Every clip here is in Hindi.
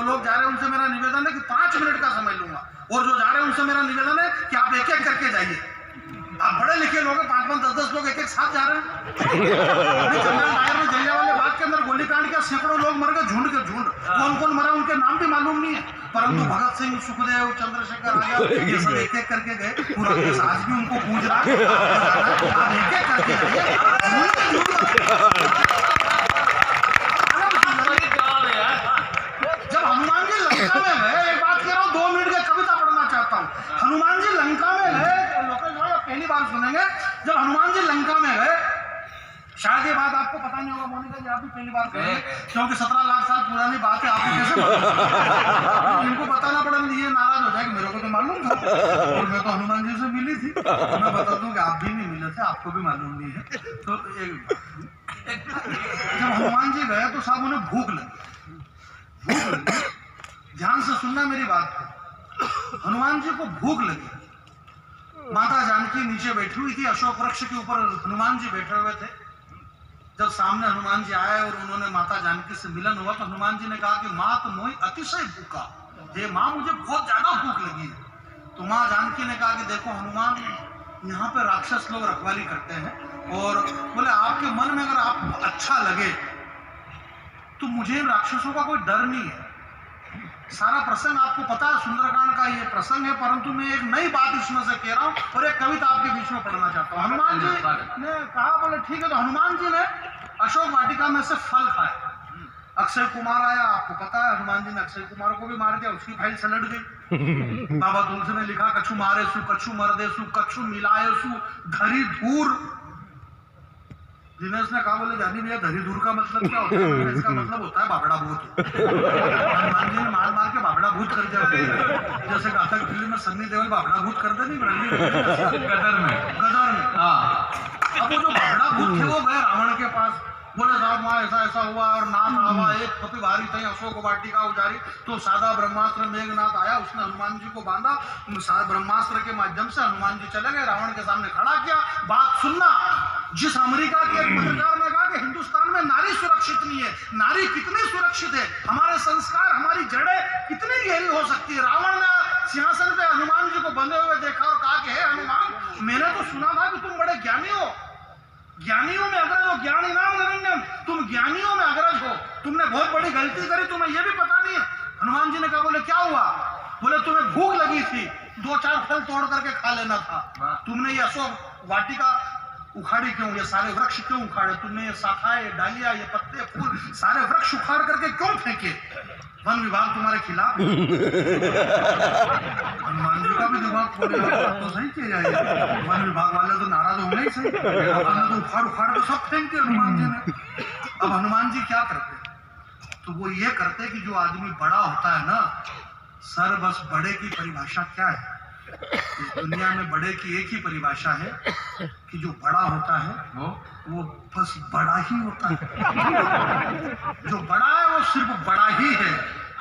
जो लोग जा रहे हैं उनसे मेरा निवेदन है कि 5 मिनट का समय लूंगा, और जो जा रहे हैं उनसे मेरा निवेदन है कि आप एक एक करके जाइए। आप बड़े लिखे लोग हैं, 5-5, 10-10 लोग एक एक साथ जा रहे हैं। जंगल टायर में जलियांवाला बाग के अंदर गोलीकांड किया, सैकड़ों लोग मर गए, झुंड के झुंड। कौन कौन मरा उनके नाम भी मालूम नहीं है, परंतु भगत सिंह, सुखदेव, चंद्रशेखर आजाद ये सब एक एक करके गए। पूरा देश आज भी उनको पूछ रहा है, आप एक एक करके जाइए। जब हनुमान जी लंका में गए, एक बात कह रहा हूँ, 2 मिनट की कविता पढ़ना चाहता हूँ। हनुमान जी लंका में गए, पहली बार सुनेंगे, जब हनुमान जी लंका में गए, शायद ये बात आपको पता नहीं होगा मोनिका जी, आप भी पहली बार कहेंगे, क्योंकि 17 लाख साल पुरानी बात है, आपको कैसे मालूम? इनको बताना पड़ेगा, ये नाराज हो जाएगा, मेरे को तो मालूम था, और मैं तो हनुमान जी से मिली थी। तो मैं बता दूं कि आप भी नहीं मिले थे, आपको भी मालूम नहीं है। तो जब हनुमान जी गए तो साहब उन्हें भूख लगी। ध्यान से सुनना मेरी बात को। हनुमान जी को भूख लगी। माता जानकी नीचे बैठी हुई थी, अशोक वृक्ष के ऊपर हनुमान जी बैठे हुए थे। जब सामने हनुमान जी आए और उन्होंने माता जानकी से मिलन हुआ तो हनुमान जी ने कहा कि माँ तो मोई अतिशय भूखा, हे माँ मुझे बहुत ज्यादा भूख लगी है। तो माँ जानकी ने कहा कि देखो हनुमान, यहाँ पे राक्षस लोग रखवाली करते हैं, और बोले आपके मन में अगर आपको अच्छा लगे तो मुझे इन राक्षसों का कोई डर नहीं है। सारा प्रसंग आपको पता है, सुंदरकांड का ये प्रसंग है, परंतु मैं एक नई बात इसमें से कह रहा हूँ और एक कविता आपके बीच में पढ़ना चाहता हूँ। हनुमान जी ने कहा, बोले ठीक है। तो हनुमान जी ने अशोक वाटिका में से फल खाए। अक्षय कुमार आया, आपको पता है, हनुमान जी ने अक्षय कुमार को भी मार दिया, उसकी फाइल सलट गई। बाबा तुलसी ने लिखा, कछु मारे सु, कछु मरदे सु, कछु मिलाए सु, धरी धूर। दिनेश ने कहा, बोले जानी भैया धरी दूर का मतलब क्या होता है? इसका मतलब होता है बाबड़ा भूत। हनुमान जी ने मार मार के बाबड़ा भूत कर दिया, जैसे गाथक फिल्म में सन्नी देओल बाबड़ा भूत कर दे नहीं, गदर में। हाँ, अब वो जो बाबड़ा भूत थे वो गए रावण के पास, बोले साहब वहाँ ऐसा ऐसा हुआ और नाथ आवा एक पति भारी थी अशोक वाटिका उजारी। तो सादा ब्रह्मास्त्र मेघनाथ आया, उसने हनुमान जी को बांधा, ब्रह्मास्त्र के माध्यम से हनुमान जी चले गए, रावण के सामने खड़ा किया। बात सुनना, जिस अमेरिका के एक पत्रकार ने कहा कि हिंदुस्तान में नारी सुरक्षित नहीं है, नारी कितनी सुरक्षित है, हमारे संस्कार, हमारी जड़ें कितनी गहरी हो सकती है। रावण ने सिंहासन पे हनुमान जी को बंधे हुए देखा और कहा कि हे हनुमान, मैंने तो सुना था कि तुम बड़े ज्ञानी हो, ज्ञानियों में अग्रज हो, ज्ञान इनाम निरंजन, तुम ज्ञानियों में अग्रज हो, तुमने बहुत बड़ी गलती करी, तुम्हें यह भी पता नहीं है। हनुमान जी ने कहा, बोले क्या हुआ? बोले तुम्हें भूख लगी थी, 2-4 फल तोड़ करके खा लेना था, तुमने ये अशोक वाटिका उखाड़ी क्यों? ये सारे वृक्ष क्यों उखाड़े? तुमने ये शाखाएं, ये डालियां, ये पत्ते, फूल, सारे वृक्ष उखाड़ करके क्यों फेंके? वन विभाग तुम्हारे खिलाफ। हनुमान जी का भी दिमाग खोलेगा तो सही चीज है। वन विभाग वाले तो नाराज होंगे ही सही, तो उखाड़ उखाड़ तो सब फेंक दिया हनुमान जी ने। अब हनुमान जी क्या करते? तो वो ये करते कि जो आदमी बड़ा होता है ना सर, बस बड़े की परिभाषा क्या है? इस दुनिया में बड़े की एक ही परिभाषा है कि जो बड़ा होता है वो बस बड़ा ही होता है। जो बड़ा है वो सिर्फ बड़ा ही है।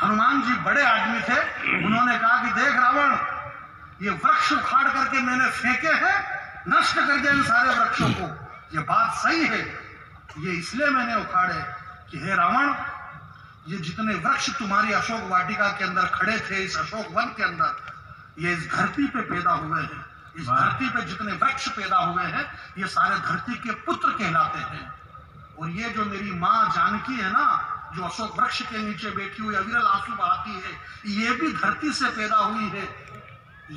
हनुमान जी बड़े आदमी थे, उन्होंने कहा कि देख रावण, ये वृक्ष उखाड़ करके मैंने फेंके हैं, नष्ट कर दिया इन सारे वृक्षों को, ये बात सही है, ये इसलिए मैंने उखाड़े कि हे रावण, ये जितने वृक्ष तुम्हारी अशोक वाटिका के अंदर खड़े थे, इस अशोक वन के अंदर, ये इस धरती पे पैदा हुए हैं। इस धरती पे जितने वृक्ष पैदा हुए हैं ये सारे धरती के पुत्र कहलाते हैं। और ये जो मेरी माँ जानकी है ना, जो अशोक वृक्ष के नीचे बैठी हुई अविरल आंसू बहाती है, ये भी धरती से पैदा हुई है,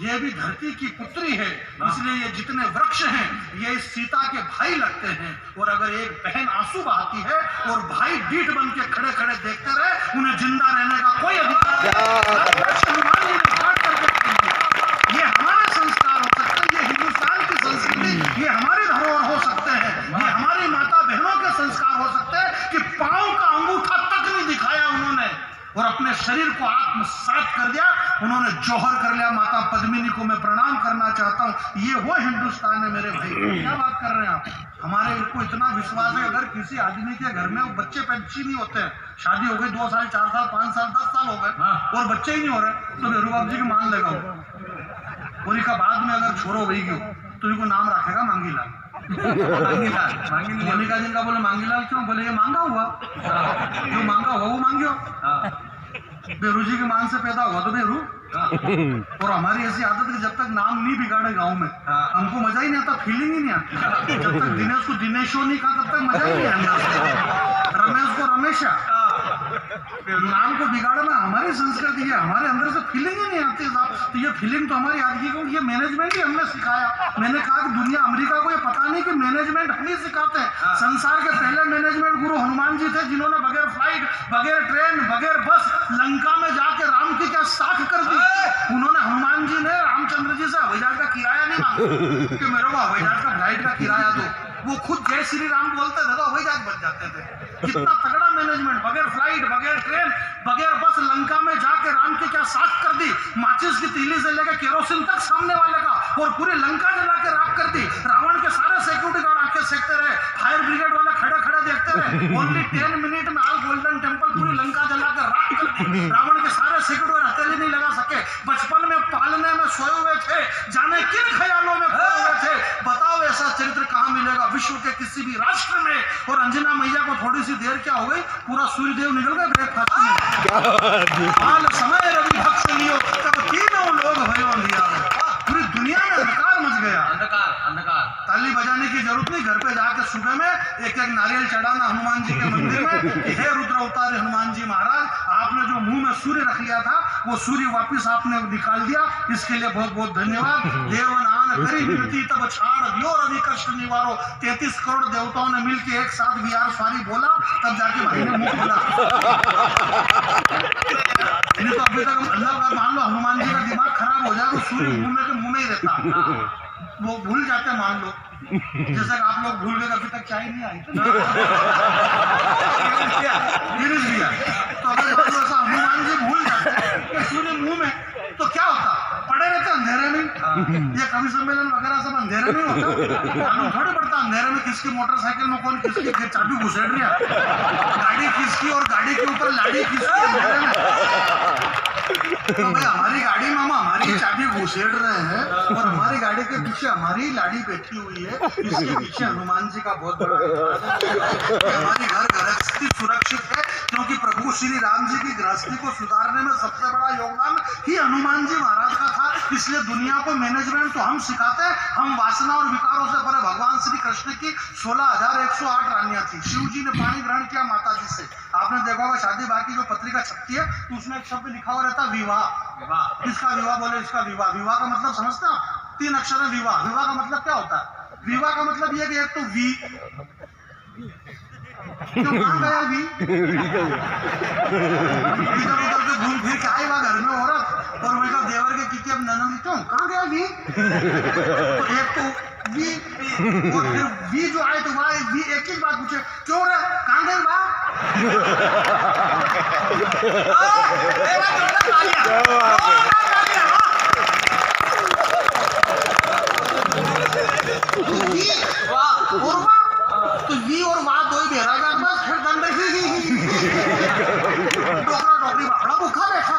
ये भी धरती की पुत्री है। इसलिए ये जितने वृक्ष हैं ये इस सीता के भाई लगते हैं। और अगर एक बहन आंसू बहाती है और भाई डीठ बन के खड़े खड़े देखते रहे, उन्हें जिंदा रहने का कोई अधिकार नहीं। ये हमारे संस्कार हो सकते हैं, ये हिंदुस्तान की संस्कृति, ये हमारी धरोहर हो सकते हैं, ये हमारी माता बहनों के संस्कार हो सकते हैं कि पांव का अंगूठा तक नहीं दिखाया उन्होंने और अपने शरीर को आत्मसात कर दिया, उन्होंने जौहर कर लिया। माता पद्मिनी को मैं प्रणाम करना चाहता हूँ। ये वो हिंदुस्तान है मेरे भाई। क्या बात कर रहे हैं आप? हमारे को इतना विश्वास है, अगर किसी आदमी के घर में बच्चे पैदा नहीं होते हैं, शादी हो गई 2 साल 4 साल 5 साल 10 साल हो गए और बच्चे ही नहीं हो रहे, तो मेरू बाबू जी की मान लेगा। और इसका बाद में अगर छोरो वही गयो तो इनको नाम रखेगा मांगीलाल। मोनिका जिनका बोले मांगीलाल क्यों? बोले ये मांगा हुआ, जो मांगा हुआ वो मांगियो। बेरू जी की मान से पैदा हुआ तो बेरू। और हमारी ऐसी आदत है कि जब तक नाम नहीं बिगाड़े गांव में हमको मजा ही नहीं आता, फीलिंग ही नहीं आती। जब तक दिनेश को दिनेशो नहीं कहा तब तक मजा ही नहीं आता। रमेश को रमेशा, नाम को बिगाड़ना हमारी संस्कृति है, हमारे अंदर से फीलिंग ही नहीं आती साहब। तो ये फीलिंग तो हमारी आदमी को, ये मैनेजमेंट ही हमने सिखाया। मैंने कहा कि दुनिया अमेरिका को ये पता नहीं कि मैनेजमेंट हम ही सिखाते हैं। संसार के पहले मैनेजमेंट गुरु हनुमान जी थे, जिन्होंने बगैर फ्लाइट, बगैर ट्रेन, बगैर बस लंका में जाके राम की क्या साख कर दी। उन्होंने, हनुमान जी ने रामचंद्र जी से हवाई जहाज का किराया नहीं मांगा कि मेरे को हवाई जहाज का फ्लाइट का किराया दो। वो खुद जय श्री राम बोलते थे तो हवाई जहाज बच जाते थे। कितना तगड़ा मैनेजमेंट, बगैर फ्लाइट, बगैर ट्रेन, बगैर बस लंका में जाके राम की क्या साख कर दी। माचिस की तीली से लेकर केरोसिन तक सामने वाले का, और पूरी लंका जला के राख कर दी। रावण के सारे सिक्योरिटी गार्ड आंखें सेकते रहे, फायर ब्रिगेड वाले खड़े खड़े देखते रहे। ओनली 10 मिनट में आज गोल्डन टेम्पल पूरी लंका जला के राख कर दी। रावण के सारे सिक्योरिटी गार्ड हथेली नहीं लगा सके। बचपन में पालने में सोए हुए थे, जाने किन ख्यालों में खोए हुए थे। बताओ ऐसा चरित्र कहाँ मिलेगा विश्व के किसी भी राष्ट्र में। और अंजना मैया को थोड़ी सी देर क्या हो गई, पूरा सूर्यदेव निकल गए ब्रेकफास्ट में। हाल समय रवि भक्त लियो तब तीनों लोग भयो लिया। पूरी दुनिया में अंधकार मच गया। अंधकार अंधकार। ताली बजाने की जरूरत नहीं, घर पे जाके सुबह में एक एक नारियल चढ़ाना हनुमान जी के मंदिर में। हे रुद्र अवतार हनुमान जी महाराज, आपने जो मुंह में सूर्य रख लिया था वो सूर्य वापिस आपने निकाल दिया, इसके लिए बहुत बहुत धन्यवाद। देवनान करी विनती तब छाड़ दियो रवि कष्ट निवारो। 33 करोड़ देवताओं ने मिलकर एक साथ बिहार स्वारी बोला, तब जाके भाई ने मुंह खोला। नहीं तो अभी तक अल्लाह का मान लो हनुमान जी का दिमाग खराब हो जाए तो सूर्य मुंह में ही रहता, वो भूल जाते मान लो। जैसे आप लोग भूल गए अभी तक चाय नहीं आई तो अगर ऐसा हनुमान जी भूल जाते सूर्य मुंह में तो क्या होता, पड़े रहते अंधेरे में। ये कवि सम्मेलन वगैरह सब अंधेरे में होता, मालूम थोड़ी पड़ता अंधेरे में किसकी मोटरसाइकिल में कौन किसकी चाबी घुसेड़ रही है, गाड़ी किसकी और गाड़ी के ऊपर लाड़ी किसकी अंधेरे में। तो भाई हमारी गाड़ी में हम हमारी चाबी घुसेड़ रहे हैं और हमारी गाड़ी के पीछे हमारी लाड़ी बैठी हुई है। इसके पीछे हनुमान जी का बहुत बड़ा हमारी घर गृहस्थी सुरक्षित है, क्योंकि प्रभु श्री राम जी की गृहस्थी को सुधारने में सबसे बड़ा योगदान ही हनुमान जी महाराज का था। इसलिए दुनिया को मैनेजमेंट तो हम सिखाते हैं। हम वासना और विकारों से परे। भगवान श्री कृष्ण की 16,108 रानियां थी। शिव जी ने पानी ग्रहण किया माता जी से। आपने देखा होगा शादी बाकी जो पत्रिका छपती है तो उसमें एक शब्द लिखा हुआ रहता विवाह। किसका विवाह बोले, इसका विवाह। विवाह का मतलब समझते हो, 3 अक्षर है विवाह। विवाह का मतलब क्या होता है, विवाह का मतलब ये कि एक तो वी, क्यों कहाँ गया वी, इधर उधर से घूम फिर के आई वहाँ घर में औरत और वही देवर के किसी अब ननद क्यों कहाँ गया वी। तो एक तो वी और फिर वी जो आए तो वहाँ वी एक ही बात पूछे, क्यों रे कहाँ गए वहाँ। तो वी और वाह दो ही बेरा का बस फिर दंड डोकरा डोकरी बापड़ा भूखा बैठा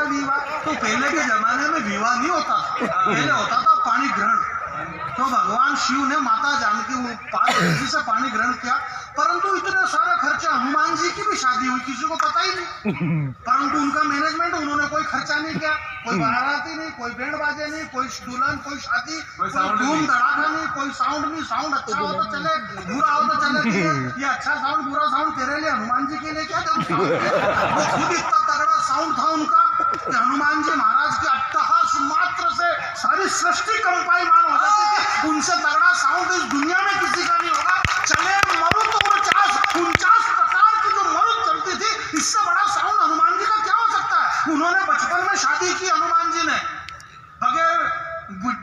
वी वाह। तो पहले के जमाने में विवाह नहीं होता, पहले होता था पानी ग्रहण। तो भगवान शिव ने माता जानकी पार्वती से पानी ग्रहण किया, परंतु इतने सारे खर्चे हनुमान जी की भी शादी हुई किसी को पता ही नहीं। परंतु उनका मैनेजमेंट, उन्होंने कोई खर्चा नहीं किया, कोई बाराती नहीं, कोई बैंड बाजे नहीं, कोई दुल्हन, कोई शादी, कोई धूम धड़ाका नहीं, कोई साउंड नहीं। साउंड अच्छा हो तो चले, बुरा हो तो चले। ये अच्छा साउंड बुरा साउंड तेरे लिए, हनुमान जी के लिए क्या करूं। वो खुद इतना तगड़ा साउंड था उनका कि हनुमान जी महाराज के अट्टहास मात्र से सारी सृष्टि कंपायमान हो जाती थी। उनसे तगड़ा साउंड इस दुनिया में किसी का नहीं होगा। चले मरुत 49 प्रकार की जो मरुत चलती थी, इससे बड़ा साउंड हनुमान जी का क्या हो सकता है। उन्होंने बचपन में शादी की हनुमान जी ने, बगैर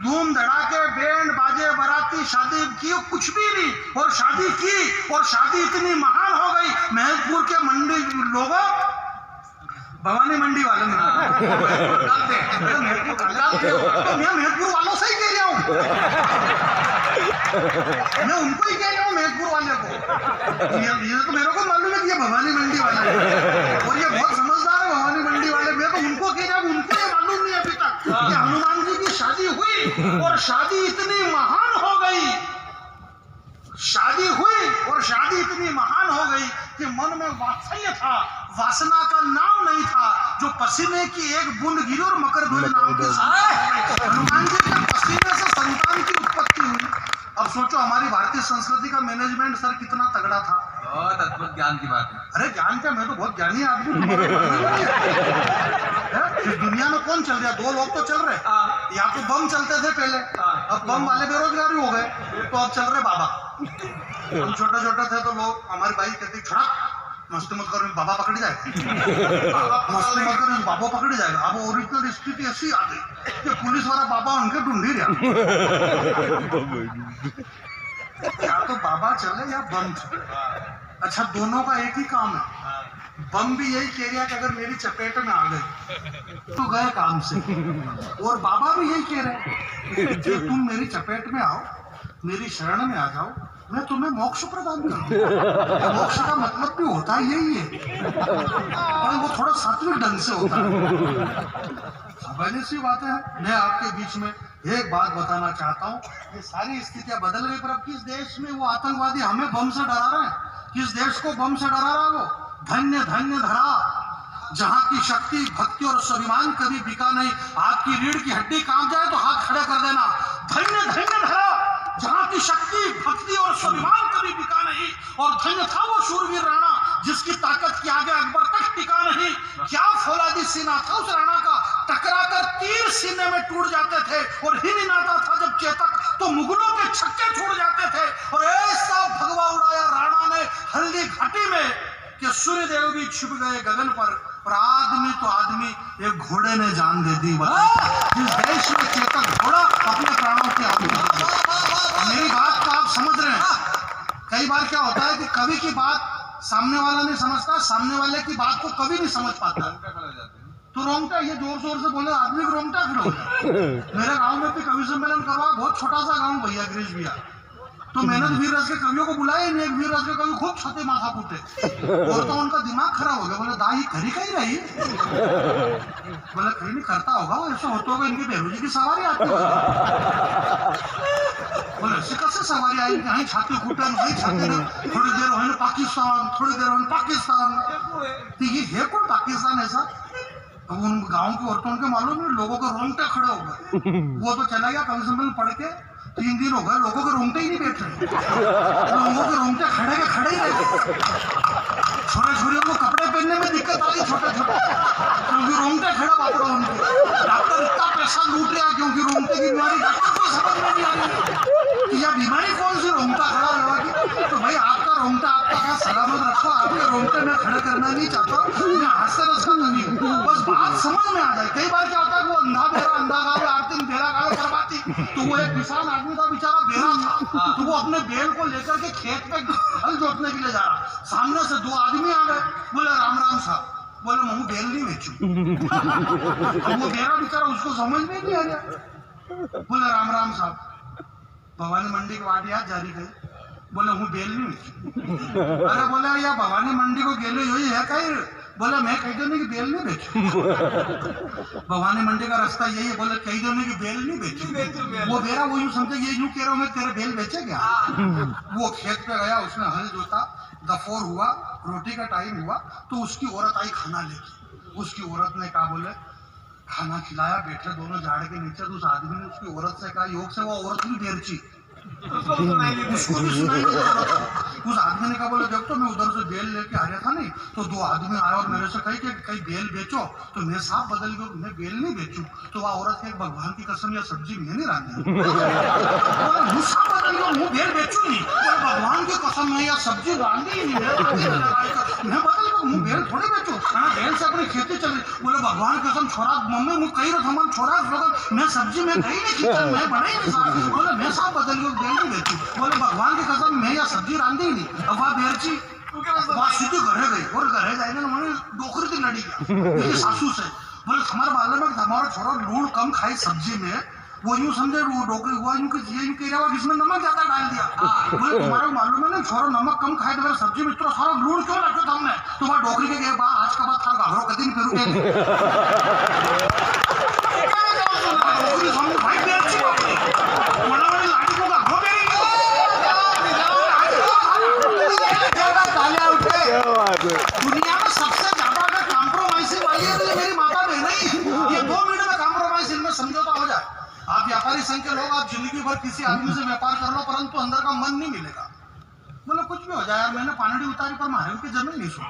धूम धड़ाके बैंड बाजे बाराती शादी की कुछ भी नहीं, और शादी की और शादी इतनी महान हो गई। महतपुर के मंडी लोगों, भवानी मंडी वाले मैं महतपुर वालों से ही कह रहा हूँ, मैं उनको ही कह रहा हूँ महतपुर वाले को। ये तो मेरे को मालूम है कि ये भवानी मंडी वाला है और ये बहुत समझदार है भवानी मंडी वाले। मैं तो उनको कह रहा हूँ, उनको ये मालूम नहीं अभी तक कि हनुमान जी की शादी हुई और शादी इतनी महान हो गई। शादी हुई और शादी इतनी महान हो गई कि मन में वात्सल्य था, वासना का नाम नहीं था। जो पसीने की एक बूंद गिरी और मकरध्वज नाम के हनुमान जी के पसीने से संतान की उत्पत्ति हुई। अब सोचो हमारी भारतीय संस्कृति का मैनेजमेंट सर कितना तगड़ा था। बहुत अद्भुत ज्ञान की बात है। अरे ज्ञान क्या, मैं तो बहुत ज्ञानी आदमी। इस दुनिया में कौन चल रहा है? 2 लोग तो चल रहे, या तो बम चलते थे पहले, अब बम वाले बेरोजगारी हो गए, तो अब चल रहे बाबा। हम छोटे छोटे थे तो लोग, हमारी बाई कहती छोड़ा मस्ती मत करो, बाबा पकड़ जाएगा, मस्ती मत करो, बाबा पकड़ जाएगा। अब ओरिजिनल स्थिति ऐसी आ गई कि पुलिस वाला बाबा उनके ढूंढी रहा। या तो बाबा चले या बम चले। अच्छा, दोनों का एक ही काम है। बम भी यही कह रहा कि अगर मेरी चपेट में आ गए तो गए काम से, और बाबा भी यही कह रहे कि तुम मेरी चपेट में आओ, मेरी शरण में आ जाओ, मैं तुम्हें मोक्ष प्रदान करूंगा। मोक्ष का मतलब भी होता है यही है, पर वो थोड़ा सात्विक ढंग से होता है। समझने सी बात है। मैं आपके बीच में एक बात बताना चाहता हूँ, ये सारी स्थितियां बदल गई, पर अब किस देश में वो आतंकवादी हमें बम से डरा रहे हैं? किस देश को बम से डरा रहा है वो? धन्य धन्य धरा, जहाँ की शक्ति, भक्ति और स्वाभिमान कभी बिका नहीं। आपकी रीढ़ की हड्डी कांप जाए तो हाथ खड़े कर देना। धन्य धन्य धरा, जहाँ की शक्ति, भक्ति और स्वाभिमान कभी बिका नहीं। और धन्य था वो शूरवीर राणा जिसकी ताकत के आगे अकबर तक टिका नहीं। क्या फौलादी सीना था उस राणा का, टकराकर तीर सीने में टूट जाते थे, और ही नहीं आता था जब चेतक तो मुगलों के छक्के छूट जाते थे। और ऐसा भगवा उड़ाया राणा ने हल्दी घाटी में कि सूर्यदेव भी छिप गए गगन पर आदमी तो आदमी, एक घोड़े ने जान दे दी। जिस देश में चेतक घोड़ा अपने प्राणों के आदमी। मेरी बात को आप समझ रहे हैं? कई बार क्या होता है कि कवि की बात सामने वाला नहीं समझता, सामने वाले की बात को कभी नहीं समझ पाता, तो रोंगटा, ये जोर जोर से बोले आदमी को रोंगटा खड़ा हो जाए। मेरे गांव में भी कवि सम्मेलन करवा, बहुत छोटा सा गांव भैया गिरीश भैया, तो मेहनत वीर रस के कवियों को बुलाए नहीं। एक वीर रस के कवि खूब छते माथा फूटे, और तो उनका दिमाग खराब हो गया। बोले दाई करी कहीं रही, बोले कहीं नहीं करता होगा, ऐसा होता होगा इनकी बेरोजी की सवारी आती होगी। बोले ऐसे कैसे सवारी आई? कहीं छाती फूटे, वही छाती, थोड़ी देर हो पाकिस्तान, थोड़ी देर हो पाकिस्तान, तो ये है कौन पाकिस्तान ऐसा? अब उन गाँव की औरतों के मालूम नहीं, लोगों के रोंगटे खड़े हो गए। वो तो चला गया कवि सम्मेलन पढ़ के, 3 दिन हो गए, लोगों के रोंगटे ही नहीं बैठ रहे, लोगों के रोंगटे खड़े के खड़े ही रहे। छोटे छोरियों को कपड़े पहनने में दिक्कत आ रही, छोटे छोटे, क्योंकि रोंगटे खड़ा बापड़ा उनके। डॉक्टर इतना पैसा लूट रहा क्योंकि रोंगटे की बीमारी डॉक्टर को समझ में नहीं आ रही कि यह बीमारी कौन सी रोंगटा खड़ा होगा। तो भाई आपका रोंगटा आपका क्या सलामत रखो, आपके रोंगटे में खड़े करना नहीं चाहता, मैं हास्य रस का नहीं हूँ, बस बात समझ में आ जाए। कई बार क्या होता है, वो अंधा बेरा अंधा गावे, आरती बेरा गावे करवाती, तो वो एक किसान आदमी था बेचारा, बेरा था, तो वो अपने बैल को लेकर के खेत पे हल जोतने के लिए जा रहा। सामने से 2 आदमी आ गए, बोले राम राम साहब। बोले मैं बेल नहीं बेचू। वो बेरा बेचारा, उसको समझ में नहीं आ गया। बोले राम राम साहब, भवानी मंडी की वाट याद जारी गई। बोले हूँ बेल नहीं बेचू। अरे बोले या भवानी मंडी को गेले यही है कहीं? बोले मैं कह देने की बेल नहीं बेचू। भवानी मंडी का रास्ता यही है, बोले कह देने की बेल नहीं बेचू। वो बेरा वो यूं समझे, ये यूं कह रहा हूँ मैं तेरे बेल बेचे क्या? वो खेत पे गया, उसने हल जोता, दोपहर हुआ, रोटी का टाइम हुआ, तो उसकी औरत आई खाना लेके। उसकी औरत ने कहा, बोले खाना खिलाया, बैठे दोनों झाड़ के नीचे, तो उस आदमी ने उसकी औरत से कहा, योग से वो औरत भी बेरची, उसको भी सुनाई। उस आदमी ने कहा, बोले देख तो मैं उधर से बेल लेके आ रहा था नहीं, तो 2 आदमी आए और मेरे से कही कि कहीं बेल बेचो, तो मैं साफ बदल गया, मैं बेल नहीं बेचूं। तो वह औरत के भगवान की कसम, या सब्जी मैं नहीं रांधी। बोले साफ बदल गया, मैं बेल बेचू नहीं। बोले भगवान की कसम है, या सब्जी रांधी ही नहीं, मैं बदल गया, मैं बेल थोड़ी बेचू, बेल से अपनी खेती चली। बोले भगवान की कसम छोरा, मम्मी मुझे कही रहा था छोरा, मैं सब्जी में कहीं नहीं खींचा, मैं बना ही नहीं साफ। बोले मैं साफ बदल गया, बेल नहीं बेचू। बोले भगवान की कसम मैं या सब्जी रांधी नहीं। अब वह बेरची सीधी घरे गई, और घरे जाएंगे ना मैंने डोकरी की लड़ी गया सासू से। बोले हमारे मालूम है हमारा छोरा लूण कम खाई सब्जी में, वो यूं समझे वो डोकरी हुआ यूं कह रहा हुआ इसमें नमक ज्यादा डाल दिया। बोले तुम्हारा मालूम है ना छोरा नमक कम खाए तो मेरे सब्जी में इतना सारा लूण क्यों रखा था हमने? तो वह डोकरी के गए आज का बाद थारा घाघरो कदी नहीं पेरू भाई बेरची लाड़ी को घाघरो लोग आप जिंदगी भर किसी आदमी से व्यापार कर लो परंतु अंदर का मन नहीं मिलेगा। बोले कुछ भी हो जाए यार, मैंने पानी उतारी पर मारे उनकी जमीन नहीं सुन।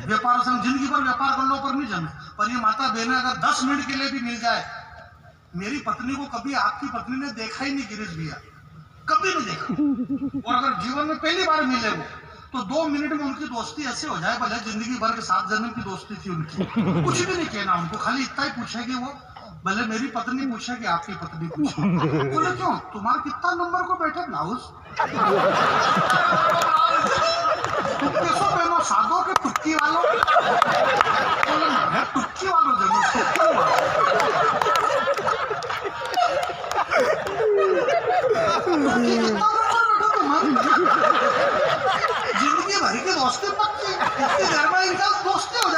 व्यापार से जिंदगी भर व्यापार कर लो पर नहीं जमे। पर ये माता बहने अगर 10 मिनट के लिए भी मिल जाए, मेरी पत्नी को कभी आपकी पत्नी ने देखा ही नहीं गिरीश भैया, कभी नहीं देखा। और अगर जीवन में पहली बार मिले वो तो 2 मिनट में उनकी दोस्ती ऐसे हो जाए, भले जिंदगी भर के 7 जन्म की दोस्ती थी उनकी, कुछ भी नहीं कहना उनको, खाली इतना ही पूछेगी वो, भले मेरी पत्नी पूछे कि आपकी पत्नी पूछे। बोले क्यों तुम्हारा कितना नंबर को बैठे ब्लाउज कैसो पहनो सादो के टुक्की वालों। बोले मैं टुक्की वालों जिंदगी भरी की दोस्ती पक्की, इतनी देर में इनका दोस्ती हो जाएगी।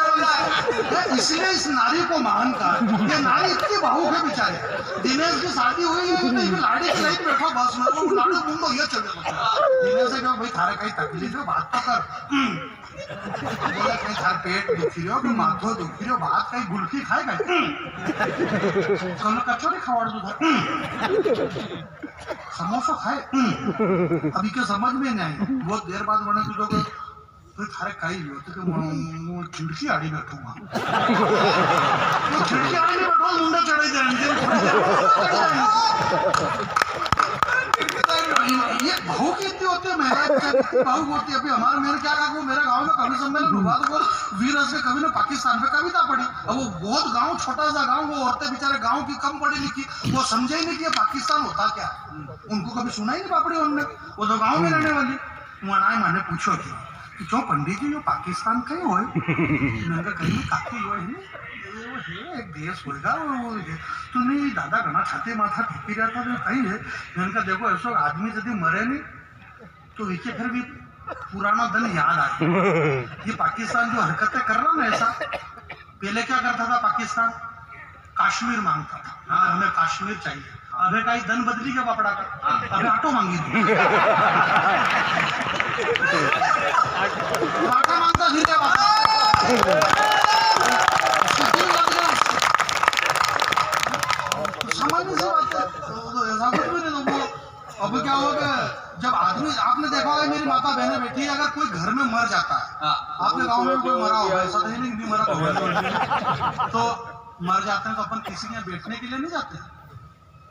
इसलिए इस नारी को महान कहा। ये नारी इतनी भावुक है बेचारे। दिनेश की शादी हुई है तो लाड़ी की लाइट बैठो बस में, वो लाड़ी मुंडो ये चले दिनेश से कहो भाई थारे कहीं तकलीफ है बात तो कर। बोला कहीं थार पेट दुखी रहो कि माथो दुखी रहो, बात कहीं गुल्फी खाए कहीं कल कचौड़ी खवाड़ दो समोसा खाए। अभी क्या समझ में नहीं आई, बहुत देर बाद बने तुझे तो थारे कहीं होते कि खिड़की आड़ी बैठूंगा, खिड़की आड़ी में बैठो मुंडा चढ़े जाएंगे। ये भाव कितनी होती है महाराज, भाव होती है। अभी हमारे मेरे क्या कहा, मेरे गांव में कवि सम्मेलन हुआ तो वो वीर रस के कवि ने पाकिस्तान पे कविता पढ़ी। अब वो बहुत गांव, छोटा सा गांव, वो औरतें बेचारे गांव की कम पढ़ी लिखी, वो समझे ही नहीं कि पाकिस्तान होता क्या, उनको कभी सुना ही नहीं पापड़ी उनने। वो तो गाँव में रहने वाली वहाँ मैंने पूछो क्यों पंडित जी, यो पाकिस्तान कहीं हो मैंने कहीं काफी हो है एक देश होगा वो तो नहीं दादा घना छाते माथा ठोकी रहता तो कहीं है। मैंने कहा देखो ऐसा आदमी यदि मरे नहीं तो इसे फिर भी पुराना दिन याद आए। ये पाकिस्तान जो हरकतें कर रहा ना ऐसा, पहले क्या करता था पाकिस्तान, कश्मीर मांगता था, हाँ हमें कश्मीर चाहिए। अबे का धन बदली क्या पापड़ा का, अबे ऑटो मांगी थी आटा मांगता फिर क्या सामान्य सी बात है। तो ऐसा कुछ भी नहीं। तो अब क्या होगा जब आदमी, आपने देखा होगा मेरी माता बहने बैठी है, अगर कोई घर में मर जाता है, आपके गांव में कोई मरा होगा, ऐसा नहीं मरा होगा, तो मर जाते हैं तो अपन किसी के बैठने के लिए नहीं जाते हैं,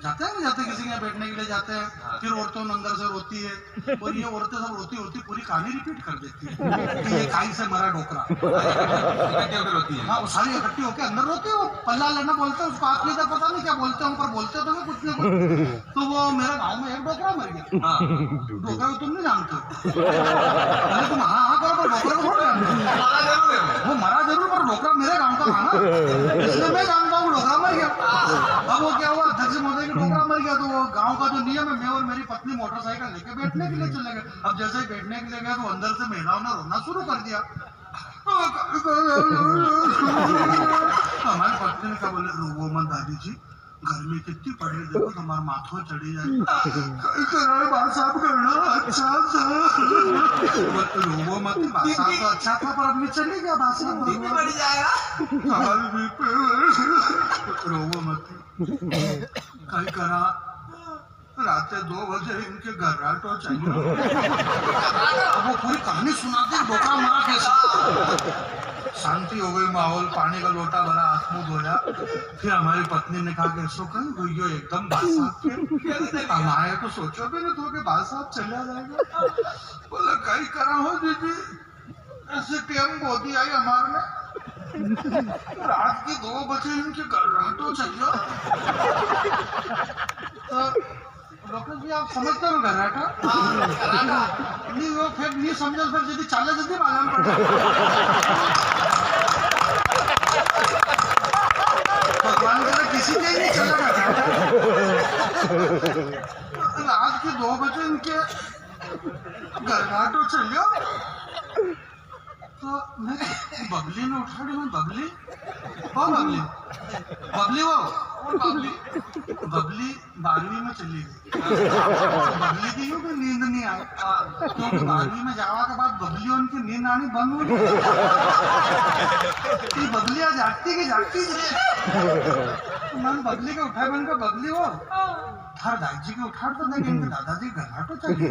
जाते हैं नहीं जाते, किसी के बैठने के लिए जाते हैं। फिर औरतों अंदर से रोती है और ये औरतें सब रोती होती पूरी कहानी रिपीट कर देती है कि ये खाई से मरा डोकरा रोती है। हाँ वो सारी इकट्ठी होकर अंदर रोती है, वो पल्ला लेना बोलते हैं उसको, आप नहीं पता नहीं क्या बोलते हैं, ऊपर बोलते तो कुछ नहीं। तो वो मेरे गाँव में एक डोकरा मर गया। डोकरा को तुम नहीं जानते हो, अरे तुम हाँ हाँ करो पर डोकरा को थोड़ा जानते हो। वो मरा जरूर पर डोकरा मेरे गाँव का था ना, इसलिए मैं जानता हूँ डोकरा मर गया। अब वो क्या हुआ, अध्यक्ष महोदय डोकरा मर गया तो वो गांव का जो नियम है, मैं और मेरी पत्नी मोटरसाइकिल लेके बैठने के लिए चले गए। अब जैसे ही बैठने के लिए गए तो अंदर से महिलाओं ने रोना शुरू कर दिया। हमारी पत्नी ने कहा, बोले रोवो मत दादी जी, गर्मी कितनी पड़ रही, देखो तुम्हारा माथो चढ़ी जाए, बात साफ करना अच्छा था। रोवो मत, बात साफ तो अच्छा था पर अब चली गया, बात साफ बढ़ जाएगा। रोवो मत, कहीं करा रात 2 बजे इनके घराटो चाहिए। अब वो पूरी कहानी सुनाती, डोकरा मरा कैसा। शांति हो गई माहौल, पानी का लोटा भरा, हाथ मुंह धोया। फिर हमारी पत्नी ने कहा कि ऐसो कहीं गुइयो एकदम बात हमारे तो सोचो भी नहीं तो कि बात साहब चला जाएगा। बोला कहीं करा हो दीदी, ऐसे टेम बोती आई हमारे में, रात की 2 बजे इनके घराटो चाहिए। डॉक्टर जी आप समझते हो घराटा? नहीं वो फिर नहीं समझो, फिर यदि चाले जल्दी मालूम पड़ा। भगवान करे किसी के नहीं चला घराटा। रात के 2 बजे इनके घराटो चाहिए। तो मैं बबली ने उठा दी, मैं बबली वो बबली 12वीं में चली गई। बबली की यूं भी नींद नहीं आई, क्योंकि 12वीं में जावा के बाद बबली उनकी नींद आनी बंद हो गई। बबलियां जागती की जागती मन बबली के उठाए बन के बबली हो थार दाई के उठाड़ तो नहीं इनके दादाजी घराटो चाहिए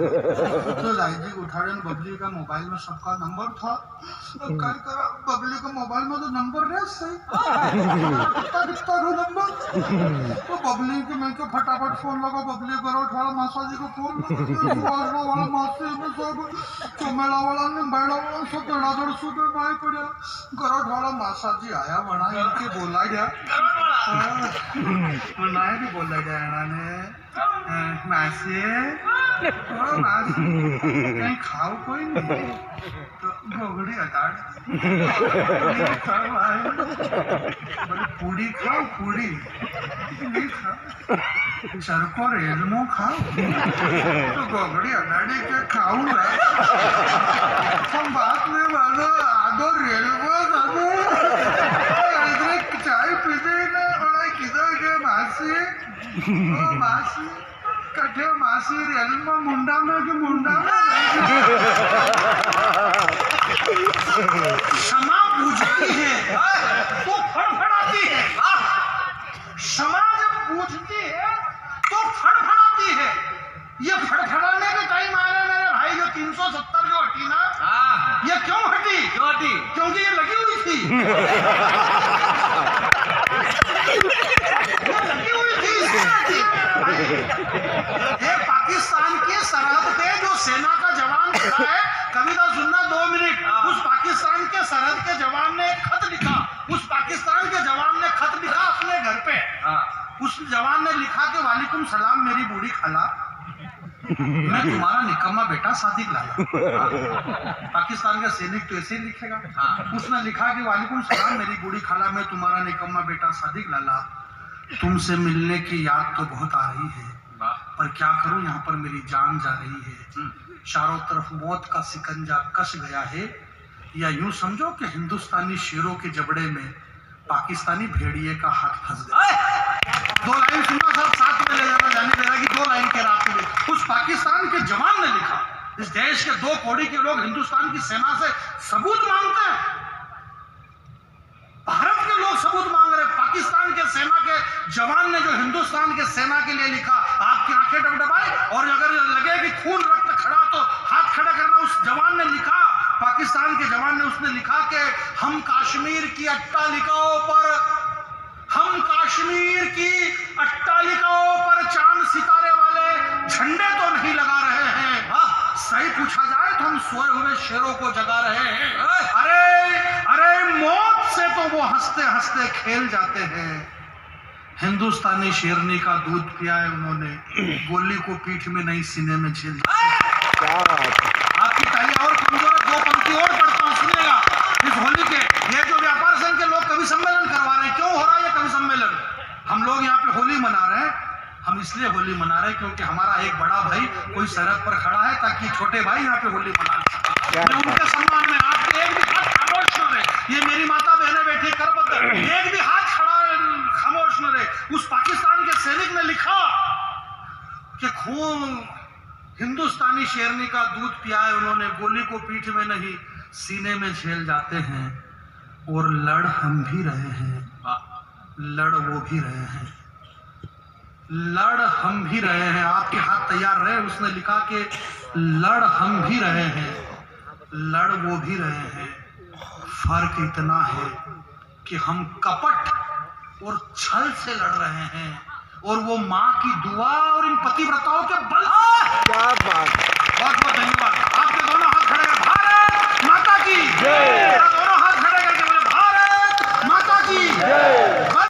तो दाई जी को उठाड़े बबली का मोबाइल में सबका नंबर था तो क्या करा बबली का मोबाइल में तो नंबर रहे सही कितना रो नंबर तो बबली के मैं को फटाफट फोन लगा बबली करो उठाड़ा मासा जी को फोन लगा वाला मासी में सब चुमेला वाला ने बैठा वाला सब दड़ सुबह माई पड़ा करो उठाड़ा मासा जी आया बना इनके बोला गया मनाया भी बोला गया ने मासी कहीं खाओ कोई नहीं तो गोगड़ी हटाड़ बोले पूड़ी खाओ पूड़ी नहीं खाओ चरको रेलमो खाओ तो गोगड़ी हटाड़ी के खाऊं हम बात में बोलो आदो रेलमो खाओ चाय पीते ना बड़ा किधर के मासी ओ मासी कटे मासी रेल में मुंडा में के मुंडा में क्षमा पूछती है तो फड़फड़ाती है क्षमा जब पूछती है तो फड़फड़ाती है ये फड़फड़ाने के टाइम आया मेरे भाई जो 370 जो हटी ना ये क्यों हटी क्योंकि ये लगी हुई थी ये पाकिस्तान की सरहद पे जो सेना का जवान खड़ा है कविता सुनना 2 मिनट उस पाकिस्तान के सरहद के जवान ने एक खत लिखा उस पाकिस्तान के जवान ने खत लिखा अपने घर पे उस जवान ने लिखा कि वालेकुम सलाम मेरी बूढ़ी खाला मैं तुम्हारा निकम्मा बेटा सादिक लाला पाकिस्तान का सैनिक तो ऐसे ही लिखेगा उसने लिखा कि वालेकुम सलाम मेरी बूढ़ी खाला मैं तुम्हारा निकम्मा बेटा सादिक लाला तुमसे मिलने की याद तो बहुत आ रही है पर क्या करूं यहाँ पर मेरी जान जा रही है चारों तरफ मौत का सिकंजा कस गया है या यूं समझो कि हिंदुस्तानी शेरों के जबड़े में पाकिस्तानी भेड़िए का हाथ फंस गया 2 लाइन सुनना साहब साथ में ले जाना जाने देना कि 2 लाइन के रात में उस पाकिस्तान के जवान ने लिखा इस देश के 2 कौड़ी के लोग हिंदुस्तान की सेना से सबूत मांगते हैं भारत के लोग सबूत मांग रहे पाकिस्तान के सेना के जवान ने जो हिंदुस्तान के सेना के लिए लिखा आपकी आंखें डबडबाए और अगर लगे कि खून रक्त खड़ा तो हाथ खड़ा करना उस जवान ने लिखा पाकिस्तान के जवान ने उसने लिखा कि हम कश्मीर की अट्टालिकाओं पर चांद सितारे वाले झंडे तो नहीं लगा रहे हैं सही पूछा जाए तो हम सोए हुए शेरों को जगा रहे हैं अरे मौत से तो वो हंसते हंसते खेल जाते हैं हिंदुस्तानी शेरनी का दूध पिया है उन्होंने गोली को पीठ में नहीं सीने में झेल आपकी ताली और कमजोर 2 पंक्ति और पढ़ता हूं सुनिएगा इस होली के ये जो व्यापार संघ के लोग कवि सम्मेलन करवा रहे हैं क्यों हो रहा है ये कवि सम्मेलन हम लोग यहाँ पे होली मना रहे हैं हम इसलिए होली मना रहे हैं क्योंकि हमारा एक बड़ा भाई कोई सरहद पर खड़ा है ताकि छोटे भाई यहाँ पे होली मना ले उनके सम्मान में आपके एक भी हाथ खामोश न रहे ये मेरी माता बहनें बैठी करबद्ध एक भी हाथ खड़ा खामोश न रहे उस पाकिस्तान के सैनिक ने लिखा कि खून हिंदुस्तानी शेरनी का दूध पिया है उन्होंने गोली को पीठ में नहीं सीने में झेल जाते हैं और लड़ हम भी रहे हैं लड़ वो भी रहे हैं लड़ हम भी रहे हैं आपके हाथ तैयार रहे उसने लिखा कि लड़ हम भी रहे हैं लड़ वो भी रहे हैं फर्क इतना है कि हम कपट और छल से लड़ रहे हैं और वो माँ की दुआ और इन पतिव्रताओं के बल